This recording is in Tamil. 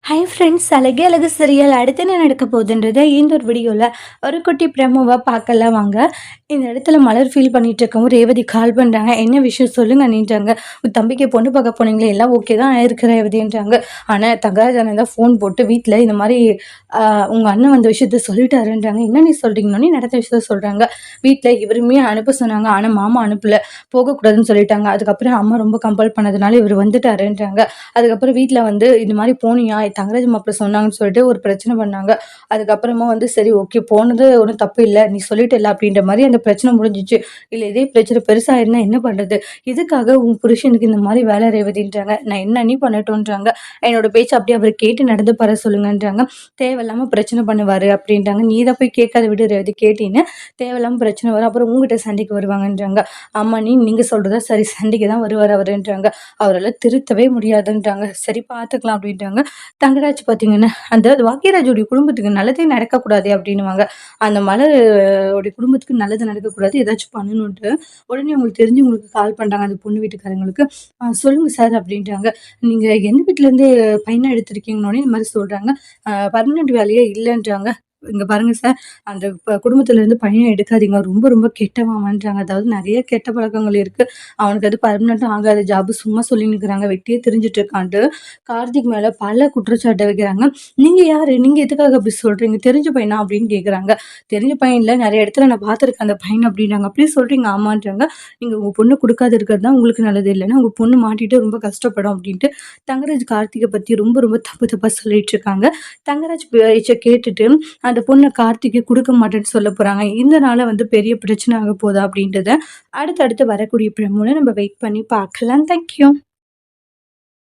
ஹை ஃப்ரெண்ட்ஸ், அழகே அழகு சீரியல் அடுத்து என்ன நடக்க போகுதுன்றத இந்த ஒரு வீடியோவில் ஒரு குட்டி ப்ரெமோவாக பார்க்கலாம் வாங்க. இந்த இடத்துல மலர் ஃபீல் பண்ணிட்டு இருக்கவும் ரேவதி கால் பண்ணுறாங்க. என்ன விஷயம் சொல்லுங்க நீன்றாங்க. உன் தம்பிக்கு பொண்ணு பார்க்க போனீங்களே, எல்லாம் ஓகே தான் ஆயிருக்கு ரேவதின்றாங்க. ஆனால் தங்கராஜ் அண்ணன் தான் ஃபோன் போட்டு வீட்டில் இந்த மாதிரி உங்கள் அண்ணன் வந்த விஷயத்த சொல்லிட்டாருன்றாங்க. என்ன நீ சொல்கிறீங்கன்னு நடந்த விஷயத்த சொல்கிறாங்க. வீட்டில் இவருமே அனுப்ப சொன்னாங்க, ஆனால் மாமா அனுப்பலை, போகக்கூடாதுன்னு சொல்லிட்டாங்க. அதுக்கப்புறம் அம்மா ரொம்ப கம்பல் பண்ணதுனால இவர் வந்துட்டாருன்றாங்க. அதுக்கப்புறம் வீட்டில் வந்து இந்த மாதிரி போனியா தங்கராஜ் மாப்பிள்ள சொன்னாங்கன்னு சொல்லிட்டு ஒரு பிரச்சனை பண்ணாங்க. அதுக்கப்புறமா வந்து சரி ஓகே போனது ஒன்றும் தப்பு இல்லை, நீ சொல்லிட்டு இல்லை அப்படின்ற மாதிரி அந்த பிரச்சனை முடிஞ்சிச்சு. இல்லை இதே பிரச்சனை பெருசாயிருந்தா என்ன பண்ணுறது, இதுக்காக உன் புருஷனுக்கு இந்த மாதிரி வேலை ரேவதின்றாங்க. நான் என்ன நீ பண்ணட்டோன்றாங்க. என்னோட பேச்சு அப்படியே அவர் கேட்டு நடந்து பார சொல்லுங்கன்றாங்க. தேவையில்லாமல் பிரச்சனை பண்ணுவார் அப்படின்றாங்க. நீ தான் போய் கேட்காத விடு ரேவதி, கேட்டீன்னு தேவையில்லாமல் பிரச்சனை வரும், அப்புறம் உங்ககிட்ட சண்டைக்கு வருவாங்கன்றாங்க. ஆமா நீங்கள் சொல்கிறதா சரி, சண்டைக்கு தான் வருவார் அவருன்றாங்க. அவரால் திருத்தவே முடியாதுன்றாங்க. சரி பார்த்துக்கலாம் அப்படின்றாங்க. தங்கராஜ் பார்த்தீங்கன்னா, அந்த பாக்கியராஜோடைய குடும்பத்துக்கு நல்லதே நடக்கக்கூடாது அப்படின்னுவாங்க. அந்த மலர் உடைய குடும்பத்துக்கு நல்லது நடக்கக்கூடாது, ஏதாச்சும் பண்ணணுன்ட்டு உடனே உங்களுக்கு தெரிஞ்சு உங்களுக்கு கால் பண்ணுறாங்க அந்த பொண்ணு வீட்டுக்காரங்களுக்கு. சொல்லுங்க சார் அப்படின்றாங்க. நீங்கள் எந்த வீட்டிலேருந்து பையனை எடுத்திருக்கீங்கன்னோடனே இந்த மாதிரி சொல்கிறாங்க. பர்மனெண்ட் வேலையே இல்லைன்றாங்க. இங்க பாருங்க சார், அந்த குடும்பத்திலேருந்து பையன் எடுக்காதீங்க, ரொம்ப ரொம்ப கெட்டவன்றாங்க. அதாவது நிறைய கெட்ட பழக்கங்கள் இருக்கு, அவனுக்கு அது பர்மனெண்ட்டும் ஆகாத ஜாப், சும்மா சொல்லி நிற்கிறாங்க, வெட்டியே தெரிஞ்சுட்டு இருக்கான்ட்டு கார்த்திக் மேல பல குற்றச்சாட்டை வைக்கிறாங்க. நீங்க யாரு, நீங்க எதுக்காக அப்படி சொல்றீங்க, தெரிஞ்ச பையனா அப்படின்னு கேட்குறாங்க. தெரிஞ்ச பையன் இல்லை, நிறைய இடத்துல நான் பார்த்துருக்கேன் அந்த பையன் அப்படின்றாங்க. அப்படி சொல்றீங்க, ஆமான்றாங்க. நீங்க உங்க பொண்ணு கொடுக்காது இருக்கிறது தான் உங்களுக்கு நல்லது, இல்லைன்னா உங்க பொண்ணு மாட்டிட்டு ரொம்ப கஷ்டப்படும் அப்படின்ட்டு தங்கராஜ் கார்த்திகை பத்தி ரொம்ப ரொம்ப தப்பு தப்பா சொல்லிட்டு இருக்காங்க. தங்கராஜ் பேச்சை கேட்டுட்டு அந்த பொண்ணை கார்த்திகை கொடுக்க மாட்டேன்னு சொல்ல போறாங்க. இதனால வந்து பெரிய பிரச்சனை ஆக போதா அப்படின்றத அடுத்தடுத்து வரக்கூடிய பிரமுனை நம்ம வெயிட் பண்ணி பார்க்கலாம். தேங்க்யூ.